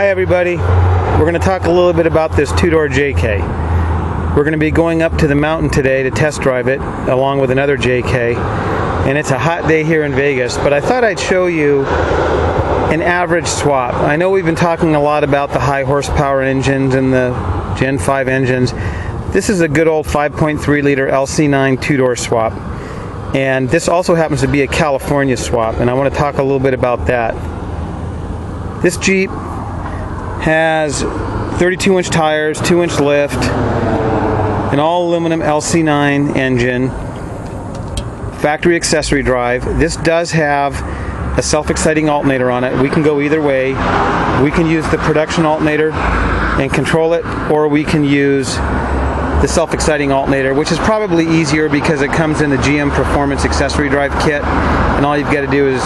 Hi everybody, we're going to talk a little bit about this two-door JK. We're going to be going up to the mountain today to test drive it along with another JK, and it's a hot day here in Vegas, but I thought I'd show you an average swap. I know we've been talking a lot about the high horsepower engines and the Gen 5 engines. This is a good old 5.3 liter LC9 two-door swap, and this also happens to be a California swap, and I want to talk a little bit about that. This Jeep has 32-inch tires, 2-inch lift, an all-aluminum LC9 engine, factory accessory drive. This does have a self-exciting alternator on it. We can go either way. We can use the production alternator and control it, or we can use the self-exciting alternator, which is probably easier because it comes in the GM Performance accessory drive kit, and all you've got to do is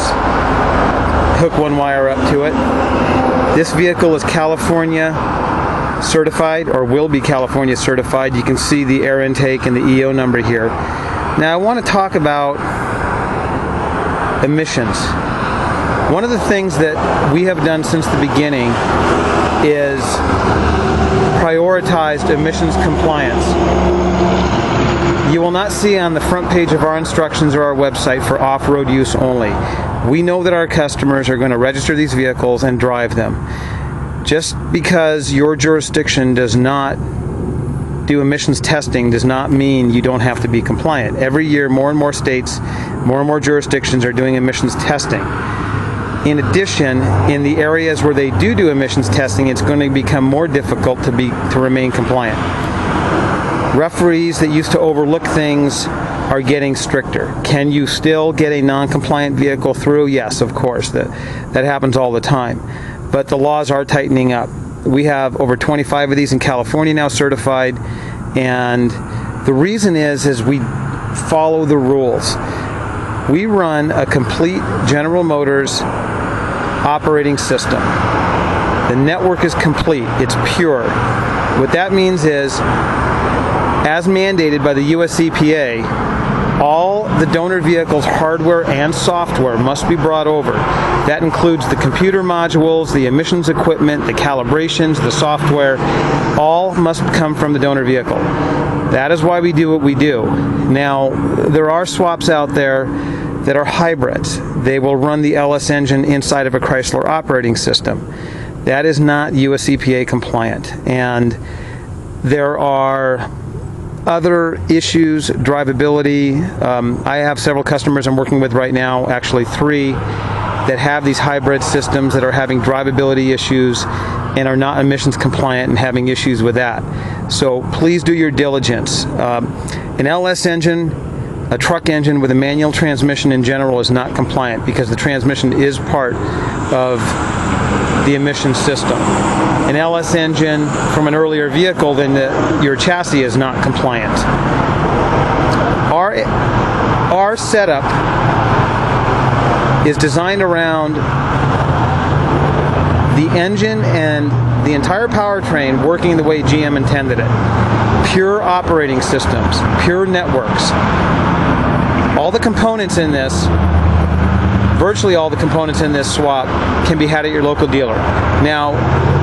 hook one wire up to it. This vehicle is California certified, or will be California certified. You can see the air intake and the EO number here. Now I want to talk about emissions. One of the things that we have done since the beginning is prioritized emissions compliance. You will not see on the front page of our instructions or our website for off-road use only. We know that our customers are going to register these vehicles and drive them. Just because your jurisdiction does not do emissions testing does not mean you don't have to be compliant. Every year, more and more states, more and more jurisdictions are doing emissions testing. In addition, in the areas where they do emissions testing, it's going to become more difficult to remain compliant. Referees that used to overlook things are getting stricter. Can you still get a non-compliant vehicle through? Yes, of course. That happens all the time. But the laws are tightening up. We have over 25 of these in California now certified, and the reason is we follow the rules. We run a complete General Motors operating system. The network is complete. It's pure. What that means is, as mandated by the US EPA, all the donor vehicles' hardware and software must be brought over. That includes the computer modules, the emissions equipment, the calibrations, the software. All must come from the donor vehicle. That is why we do what we do. Now, there are swaps out there that are hybrids. They will run the LS engine inside of a Chrysler operating system. That is not US EPA compliant. And there are other issues, drivability. I have several customers I'm working with right now, actually 3, that have these hybrid systems that are having drivability issues and are not emissions compliant and having issues with that. So please do your diligence. An LS engine, a truck engine with a manual transmission in general, is not compliant because the transmission is part of the emission system. An LS engine from an earlier vehicle, then your chassis is not compliant. Our setup is designed around the engine and the entire powertrain working the way GM intended it. Pure operating systems, pure networks. All the components in this, virtually all the components in this swap, can be had at your local dealer. Now,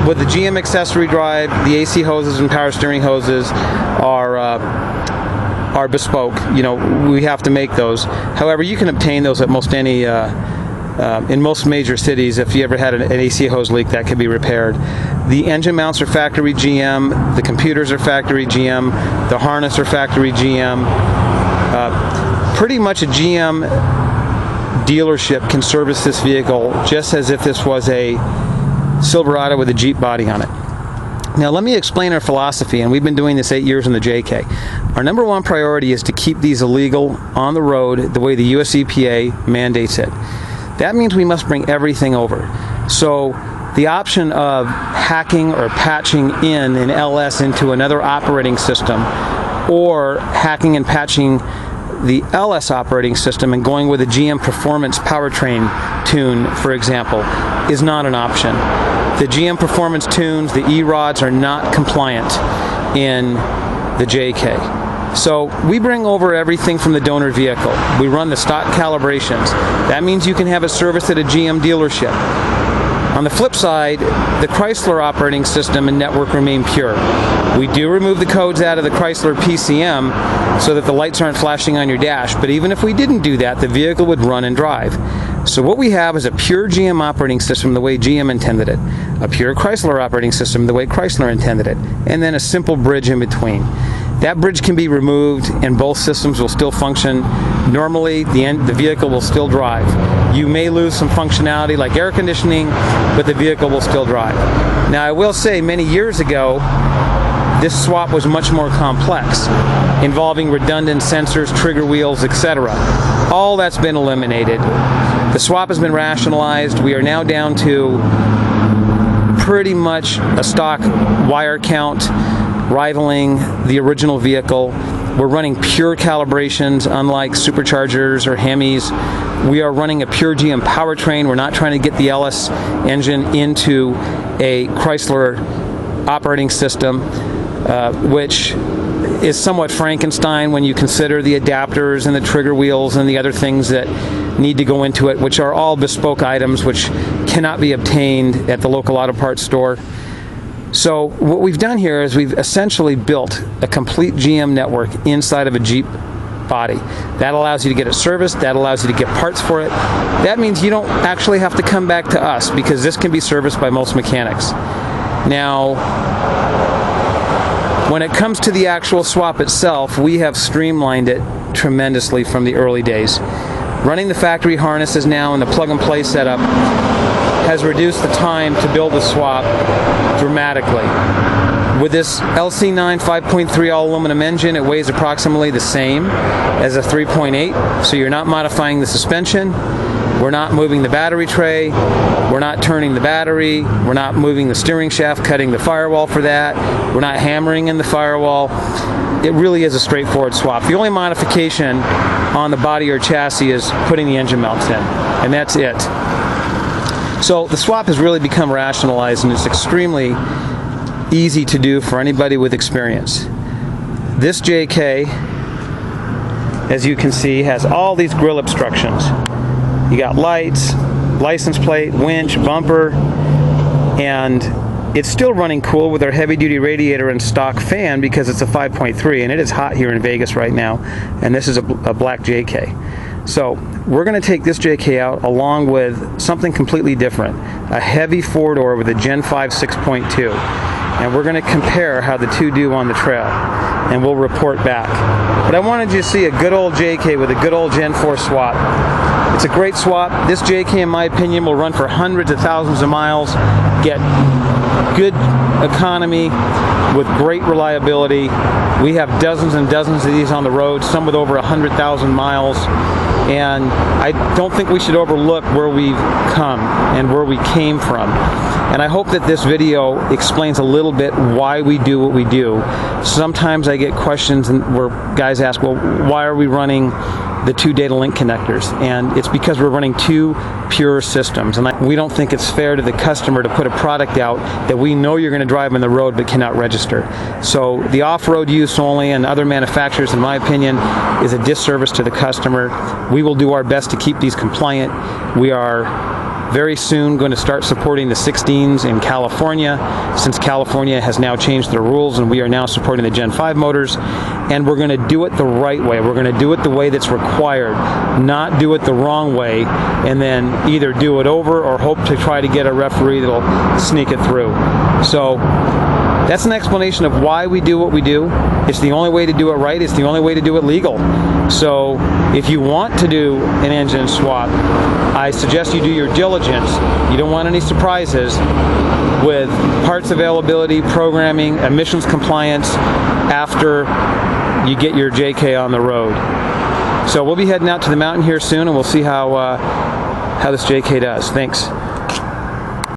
with the GM accessory drive, the AC hoses and power steering hoses are bespoke. You know, we have to make those. However, you can obtain those at most any in most major cities. If you ever had an AC hose leak, that can be repaired. The engine mounts are factory GM. The computers are factory GM. The harness are factory GM. Pretty much a GM dealership can service this vehicle just as if this was a Silverado with a Jeep body on it. Now let me explain our philosophy, and we've been doing this 8 years in the JK. Our number one priority is to keep these illegal on the road the way the US EPA mandates it. That means we must bring everything over. So the option of hacking or patching in an LS into another operating system, or hacking and patching the LS operating system and going with a GM Performance powertrain tune, for example, is not an option. The GM Performance tunes, the E-rods, are not compliant in the JK. So we bring over everything from the donor vehicle. We run the stock calibrations. That means you can have a service at a GM dealership. On the flip side, the Chrysler operating system and network remain pure. We do remove the codes out of the Chrysler PCM so that the lights aren't flashing on your dash, but even if we didn't do that, the vehicle would run and drive. So what we have is a pure GM operating system the way GM intended it, a pure Chrysler operating system the way Chrysler intended it, and then a simple bridge in between. That bridge can be removed and both systems will still function normally. The vehicle will still drive. You may lose some functionality like air conditioning, but the vehicle will still drive. Now I will say many years ago, this swap was much more complex, involving redundant sensors, trigger wheels, etc. All that's been eliminated. The swap has been rationalized. We are now down to pretty much a stock wire count rivaling the original vehicle. We're running pure calibrations, unlike superchargers or Hemis. We are running a pure GM powertrain. We're not trying to get the LS engine into a Chrysler operating system, which is somewhat Frankenstein when you consider the adapters and the trigger wheels and the other things that need to go into it, which are all bespoke items which cannot be obtained at the local auto parts store. So what we've done here is we've essentially built a complete GM network inside of a Jeep body. That allows you to get it serviced, that allows you to get parts for it. That means you don't actually have to come back to us because this can be serviced by most mechanics. Now, when it comes to the actual swap itself, we have streamlined it tremendously from the early days. Running the factory harnesses now and the plug-and-play setup has reduced the time to build the swap dramatically. With this LC9 5.3 all-aluminum engine, it weighs approximately the same as a 3.8, so you're not modifying the suspension. We're not moving the battery tray, we're not turning the battery, we're not moving the steering shaft, cutting the firewall for that, we're not hammering in the firewall. It really is a straightforward swap. The only modification on the body or chassis is putting the engine mounts in, and that's it. So the swap has really become rationalized and it's extremely easy to do for anybody with experience. This JK, as you can see, has all these grille obstructions. You got lights, license plate, winch, bumper, and it's still running cool with our heavy-duty radiator and stock fan because it's a 5.3 and it is hot here in Vegas right now, and this is a black JK. So we're going to take this JK out along with something completely different, a heavy four-door with a Gen 5 6.2, and we're going to compare how the two do on the trail, and we'll report back. But I wanted you to see a good old JK with a good old Gen 4 swap. It's a great swap. This JK, in my opinion, will run for hundreds of thousands of miles, get good economy with great reliability. We have dozens and dozens of these on the road, some with over 100,000 miles. And I don't think we should overlook where we've come and where we came from. And I hope that this video explains a little bit why we do what we do. Sometimes I get questions where guys ask, well, why are we running the two data link connectors? And it's because we're running two pure systems, and we don't think it's fair to the customer to put a product out that we know you're going to drive on the road but cannot register. So the off-road use only and other manufacturers, in my opinion, is a disservice to the customer. We will do our best to keep these compliant. We are very soon going to start supporting the 16s in California, since California has now changed their rules and we are now supporting the Gen 5 motors, and we're going to do it the right way. We're going to do it the way that's required, not do it the wrong way and then either do it over or hope to try to get a referee that'll sneak it through. So that's an explanation of why we do what we do. It's the only way to do it right. It's the only way to do it legal. So if you want to do an engine swap, I suggest you do your diligence. You don't want any surprises with parts availability, programming, emissions compliance after you get your JK on the road. So we'll be heading out to the mountain here soon, and we'll see how this JK does. Thanks.